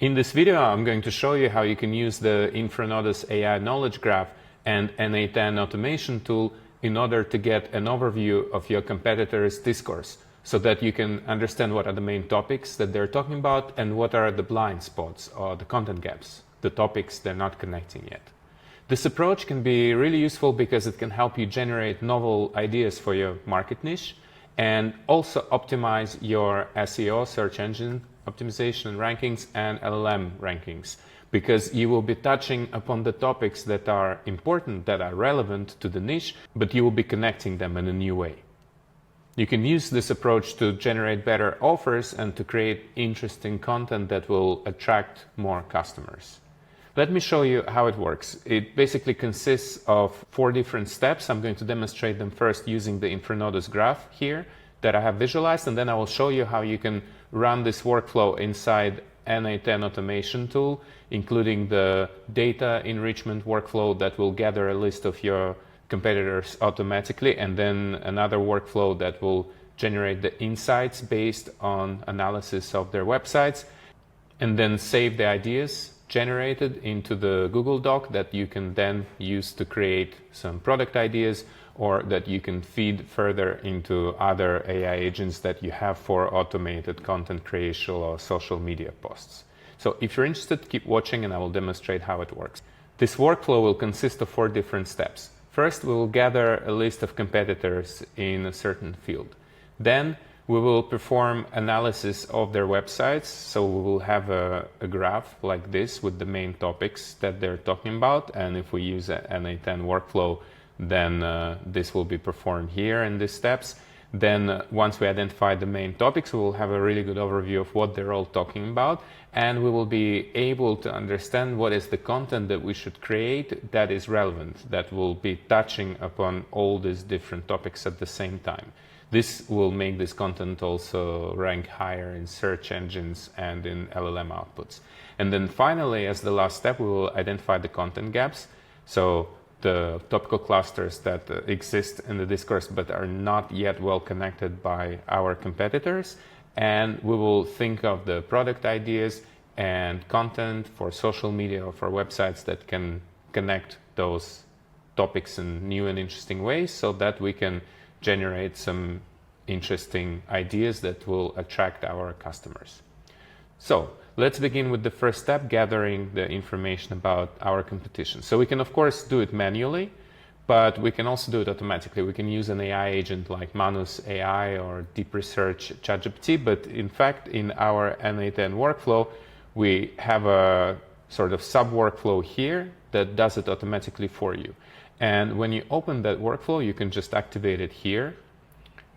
In this video, I'm going to show you how you can use the Infranodus AI Knowledge Graph and n8n automation tool in order to get an overview of your competitors' discourse, so that you can understand what are the main topics that they're talking about and what are the blind spots or the content gaps, the topics they're not connecting yet. This approach can be really useful because it can help you generate novel ideas for your market niche and also optimize your SEO, search engine optimization and rankings, and LLM rankings, because you will be touching upon the topics that are important, that are relevant to the niche, but you will be connecting them in a new way. You can use this approach to generate better offers and to create interesting content that will attract more customers. Let me show you how it works. It basically consists of 4 different steps. I'm going to demonstrate them first using the Infranodus graph here that I have visualized, and then I will show you how you can run this workflow inside n8n automation tool, including the data enrichment workflow that will gather a list of your competitors automatically, and then another workflow that will generate the insights based on analysis of their websites, and then save the ideas generated into the Google Doc that you can then use to create some product ideas, or that you can feed further into other AI agents that you have for automated content creation or social media posts. So if you're interested, keep watching and I will demonstrate how it works. This workflow will consist of 4 different steps. First, we will gather a list of competitors in a certain field. Then we will perform analysis of their websites. So we will have a graph like this with the main topics that they're talking about. And if we use an n8n workflow, then this will be performed here in these steps. Then once we identify the main topics, we will have a really good overview of what they're all talking about, and we will be able to understand what is the content that we should create that is relevant, that will be touching upon all these different topics at the same time. This will make this content also rank higher in search engines and in LLM outputs. And then finally, as the last step, we will identify the content gaps. So the topical clusters that exist in the discourse but are not yet well connected by our competitors. And we will think of the product ideas and content for social media or for websites that can connect those topics in new and interesting ways, so that we can generate some interesting ideas that will attract our customers. So let's begin with the first step, gathering the information about our competition. So we can, of course, do it manually, but we can also do it automatically. We can use an AI agent like Manus AI or Deep Research ChatGPT, but in fact, in our n8n workflow, we have a sort of sub-workflow here that does it automatically for you. And when you open that workflow, you can just activate it here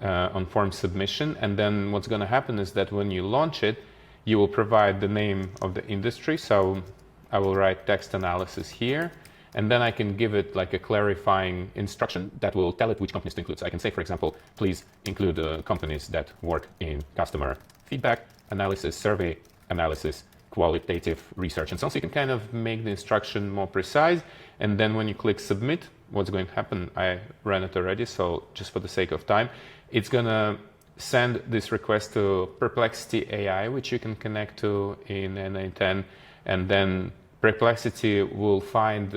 on form submission. And then what's going to happen is that when you launch it, you will provide the name of the industry. So I will write text analysis here, and then I can give it like a clarifying instruction that will tell it which companies to include. So I can say, for example, please include companies that work in customer feedback analysis, survey analysis, qualitative research, and so on. So you can kind of make the instruction more precise. And then when you click submit, what's going to happen? I ran it already, so just for the sake of time, it's going to send this request to Perplexity AI, which you can connect to in n8n, and then Perplexity will find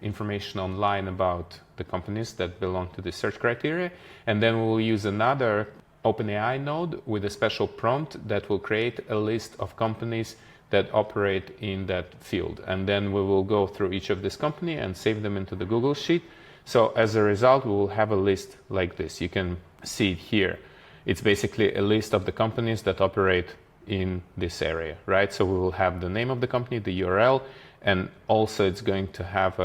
information online about the companies that belong to the search criteria, and then we'll use another OpenAI node with a special prompt that will create a list of companies that operate in that field, and then we will go through each of these companies and save them into the Google Sheet. So as a result, we will have a list like this. You can see it here. It's basically a list of the companies that operate in this area, right? So we will have the name of the company, the URL, and also it's going to have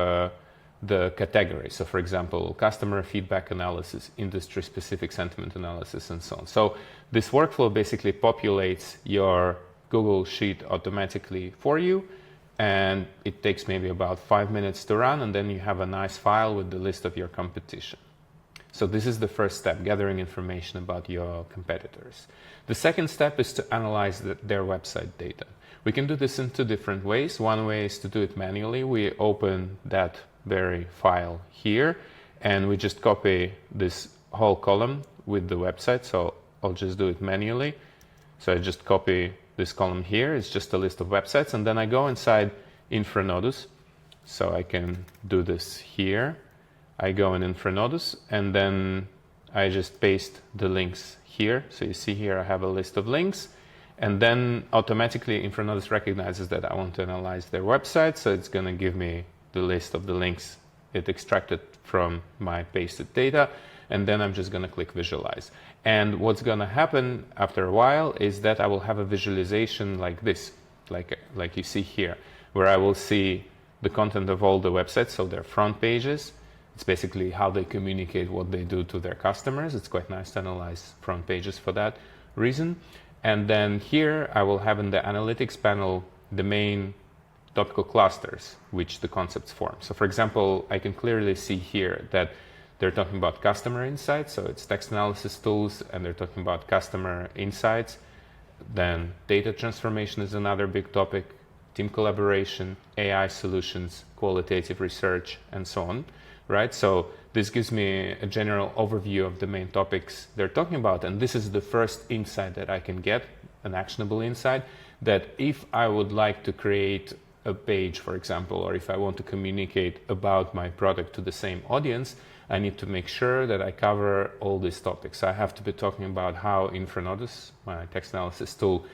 the category. So for example, customer feedback analysis, industry-specific sentiment analysis, and so on. So this workflow basically populates your Google Sheet automatically for you, and it takes maybe about 5 minutes to run, and then you have a nice file with the list of your competition. So this is the first step, gathering information about your competitors. The second step is to analyze their website data. We can do this in 2 different ways. One way is to do it manually. We open that very file here, and we just copy this whole column with the website. So I'll just do it manually. So I just copy this column here is just a list of websites, and then I go inside Infranodus. So I can do this here. I go in Infranodus, and then I just paste the links here. So you see here I have a list of links, and then automatically Infranodus recognizes that I want to analyze their website, so it's going to give me the list of the links it extracted from my pasted data, and then I'm just going to click visualize. And what's going to happen after a while is that I will have a visualization like this, like you see here, where I will see the content of all the websites, so their front pages. It's basically how they communicate what they do to their customers. It's quite nice to analyze front pages for that reason. And then here I will have in the analytics panel the main topical clusters which the concepts form. So for example, I can clearly see here that they're talking about customer insights, so it's text analysis tools, and they're talking about customer insights. Then data transformation is another big topic, team collaboration, AI solutions, qualitative research, and so on, right? So this gives me a general overview of the main topics they're talking about, and this is the first insight that I can get, an actionable insight, that if I would like to create a page, for example, or if I want to communicate about my product to the same audience, I need to make sure that I cover all these topics. I have to be talking about how Infranodus, my text analysis tool,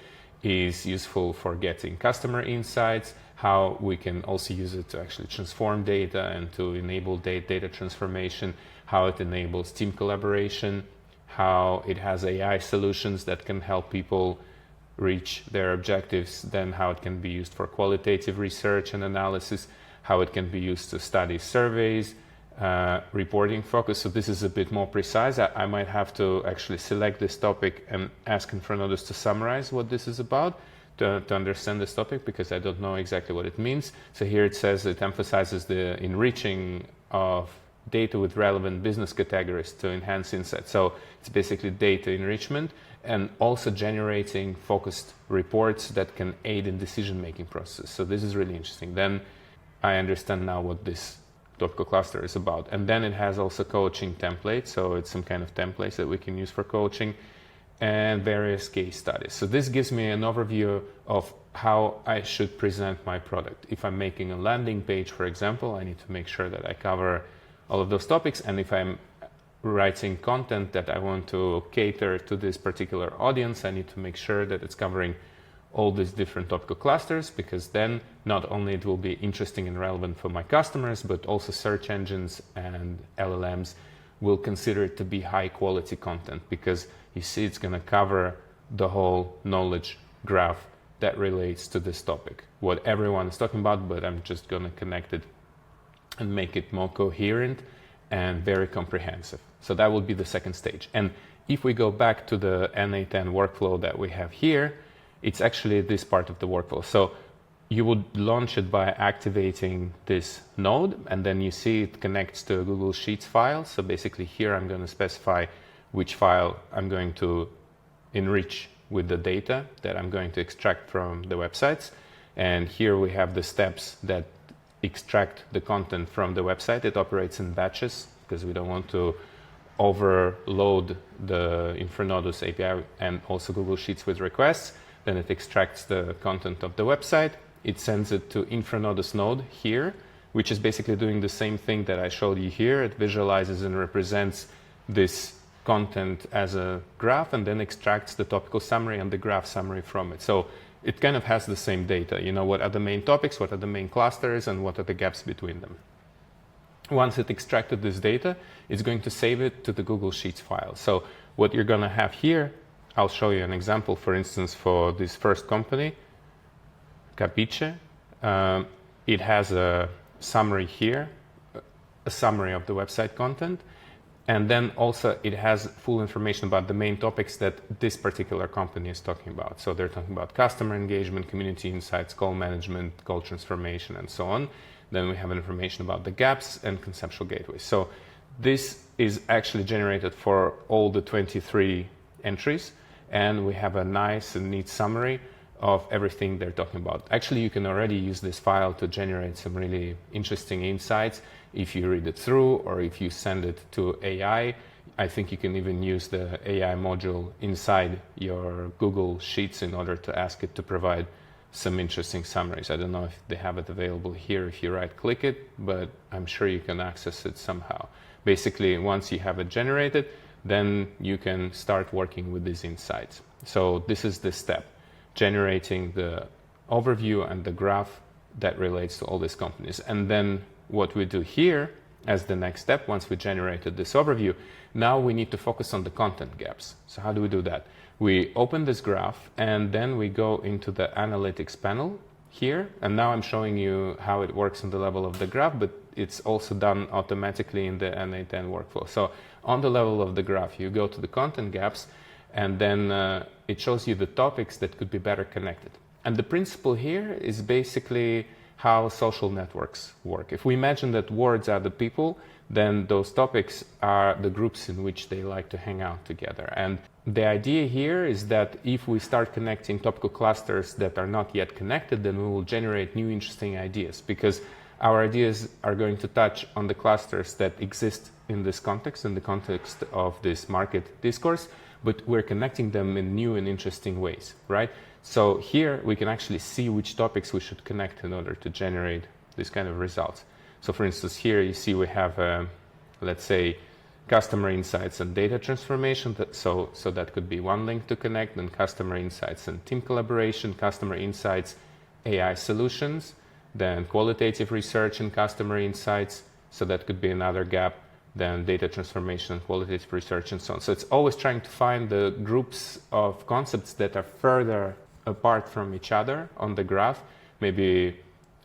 is useful for getting customer insights, how we can also use it to actually transform data and to enable data transformation, how it enables team collaboration, how it has AI solutions that can help people reach their objectives, then how it can be used for qualitative research and analysis, how it can be used to study surveys, reporting focus. So this is a bit more precise. I might have to actually select this topic and ask Infranodus to summarize what this is about to understand this topic, because I don't know exactly what it means. So here it says it emphasizes the enriching of data with relevant business categories to enhance insight. So it's basically data enrichment and also generating focused reports that can aid in decision-making process. So this is really interesting. Then I understand now what this topical cluster is about. And then it has also coaching templates. So it's some kind of templates that we can use for coaching, and various case studies. So this gives me an overview of how I should present my product. If I'm making a landing page, for example, I need to make sure that I cover all of those topics. And if I'm writing content that I want to cater to this particular audience, I need to make sure that it's covering all these different topical clusters, because then not only it will be interesting and relevant for my customers, but also search engines and LLMs will consider it to be high quality content, because you see it's going to cover the whole knowledge graph that relates to this topic, what everyone is talking about, but I'm just going to connect it and make it more coherent and very comprehensive. So that will be the second stage. And if we go back to the n8n workflow that we have here, it's actually this part of the workflow. So you would launch it by activating this node, and then you see it connects to a Google Sheets file. So basically here I'm going to specify which file I'm going to enrich with the data that I'm going to extract from the websites. And here we have the steps that extract the content from the website. It operates in batches because we don't want to overload the Infranodus API and also Google Sheets with requests. Then it extracts the content of the website. It sends it to Infranodus node here, which is basically doing the same thing that I showed you here. It visualizes and represents this content as a graph and then extracts the topical summary and the graph summary from it. So it kind of has the same data. You know, what are the main topics, what are the main clusters, and what are the gaps between them. Once it extracted this data, it's going to save it to the Google Sheets file. So what you're going to have here, I'll show you an example, for instance, for this first company, Capice. It has a summary here, a summary of the website content, and then also it has full information about the main topics that this particular company is talking about. So they're talking about customer engagement, community insights, call management, call transformation, and so on. Then we have information about the gaps and conceptual gateways. So this is actually generated for all the 23 entries, and we have a nice and neat summary of everything they're talking about. Actually, you can already use this file to generate some really interesting insights. If you read it through or if you send it to AI, I think you can even use the AI module inside your Google Sheets in order to ask it to provide some interesting summaries. I don't know if they have it available here if you right-click it, but I'm sure you can access it somehow. Basically, once you have it generated, then you can start working with these insights. So this is the step, generating the overview and the graph that relates to all these companies. And then what we do here as the next step, once we generated this overview, now we need to focus on the content gaps. So how do we do that? We open this graph and then we go into the analytics panel here. And now I'm showing you how it works on the level of the graph, but it's also done automatically in the n8n workflow. So on the level of the graph, you go to the content gaps, and then it shows you the topics that could be better connected. And the principle here is basically how social networks work. If we imagine that words are the people, then those topics are the groups in which they like to hang out together. And the idea here is that if we start connecting topical clusters that are not yet connected, then we will generate new interesting ideas, because our ideas are going to touch on the clusters that exist in this context, in the context of this market discourse, but we're connecting them in new and interesting ways, right? So here we can actually see which topics we should connect in order to generate this kind of results. So for instance, here you see we have, let's say, customer insights and data transformation. So that could be one link to connect, then customer insights and team collaboration, customer insights, AI solutions, then qualitative research and customer insights. So that could be another gap, then data transformation, qualitative research, and so on. So it's always trying to find the groups of concepts that are further apart from each other on the graph, maybe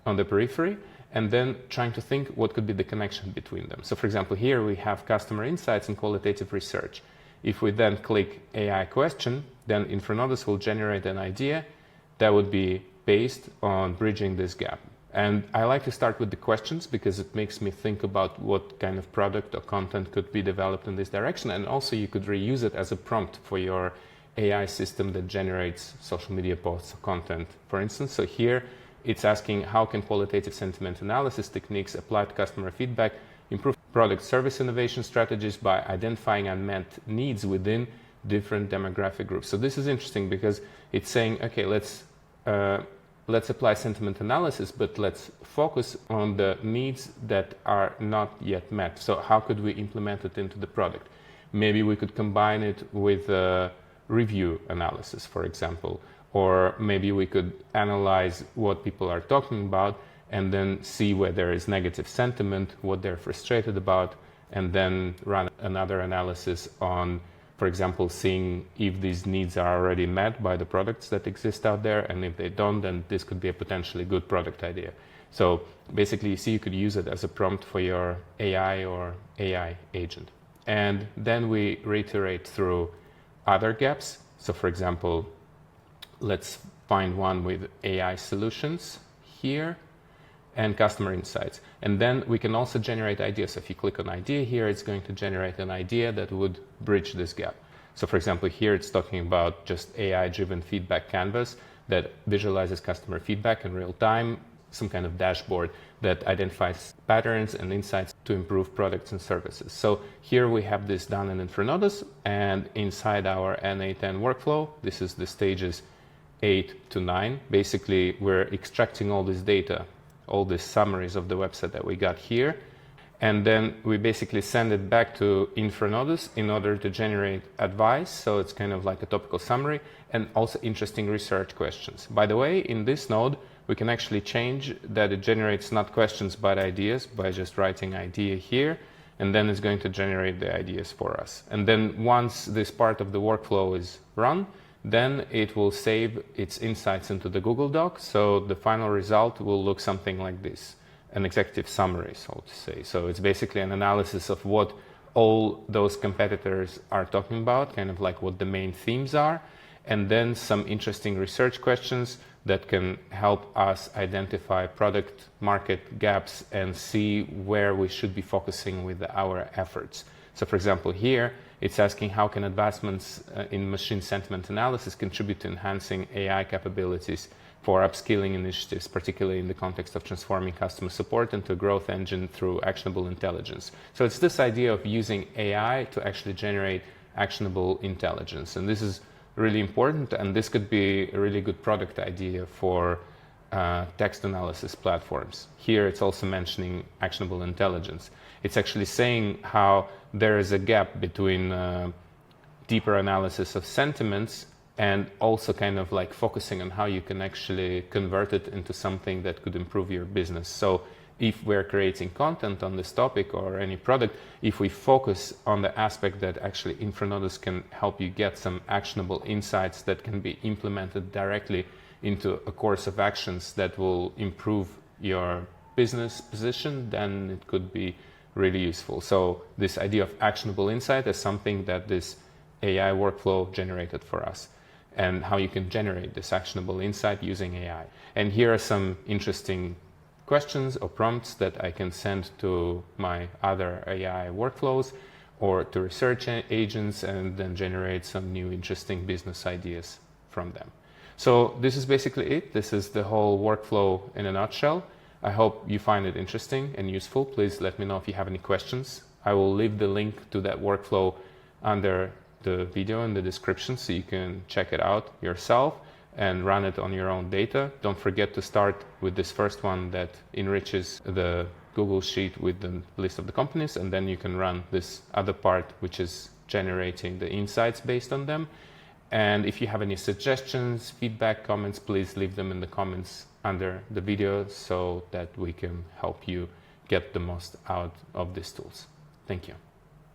on the periphery, and then trying to think what could be the connection between them. So for example, here we have customer insights and qualitative research. If we then click AI question, then Infranodus will generate an idea that would be based on bridging this gap. And I like to start with the questions because it makes me think about what kind of product or content could be developed in this direction. And also you could reuse it as a prompt for your AI system that generates social media posts or content, for instance. So here it's asking how can qualitative sentiment analysis techniques applied to customer feedback improve product service innovation strategies by identifying unmet needs within different demographic groups. So this is interesting because it's saying, okay, let's apply sentiment analysis, but let's focus on the needs that are not yet met. So how could we implement it into the product? Maybe we could combine it with review analysis, for example, or maybe we could analyze what people are talking about and then see where there is negative sentiment, what they're frustrated about, and then run another analysis on, for example, seeing if these needs are already met by the products that exist out there, and if they don't, then this could be a potentially good product idea. So basically, you see, you could use it as a prompt for your AI or AI agent. And then we reiterate through other gaps. So for example, let's find one with AI solutions here and customer insights. And then we can also generate ideas. So if you click on idea here, it's going to generate an idea that would bridge this gap. So for example, here it's talking about just AI-driven feedback canvas that visualizes customer feedback in real time, some kind of dashboard that identifies patterns and insights to improve products and services. So here we have this done in Infranodus, and inside our n8n workflow, this is the stages 8 to 9. Basically, we're extracting all this data, all these summaries of the website that we got here, and then we basically send it back to Infranodus in order to generate advice. So it's kind of like a topical summary and also interesting research questions. By the way, in this node, we can actually change that it generates not questions but ideas by just writing idea here, and then it's going to generate the ideas for us. And then once this part of the workflow is run, then it will save its insights into the Google Doc. So the final result will look something like this, an executive summary, so to say. So it's basically an analysis of what all those competitors are talking about, kind of like what the main themes are, and then some interesting research questions that can help us identify product market gaps and see where we should be focusing with our efforts. So for example, here it's asking how can advancements in machine sentiment analysis contribute to enhancing AI capabilities for upskilling initiatives, particularly in the context of transforming customer support into a growth engine through actionable intelligence. So it's this idea of using AI to actually generate actionable intelligence. And this is really important, and this could be a really good product idea for text analysis platforms. Here it's also mentioning actionable intelligence. It's actually saying how there is a gap between deeper analysis of sentiments and also kind of like focusing on how you can actually convert it into something that could improve your business. So if we're creating content on this topic or any product, if we focus on the aspect that actually Infranodos can help you get some actionable insights that can be implemented directly into a course of actions that will improve your business position, then it could be really useful. So this idea of actionable insight is something that this AI workflow generated for us, and how you can generate this actionable insight using AI. And here are some interesting questions or prompts that I can send to my other AI workflows or to research agents, and then generate some new interesting business ideas from them. So this is basically it. This is the whole workflow in a nutshell. I hope you find it interesting and useful. Please let me know if you have any questions. I will leave the link to that workflow under the video in the description, so you can check it out yourself and run it on your own data. Don't forget to start with this first one that enriches the Google Sheet with the list of the companies, and then you can run this other part, which is generating the insights based on them. And if you have any suggestions, feedback, comments, please leave them in the comments under the video so that we can help you get the most out of these tools. Thank you.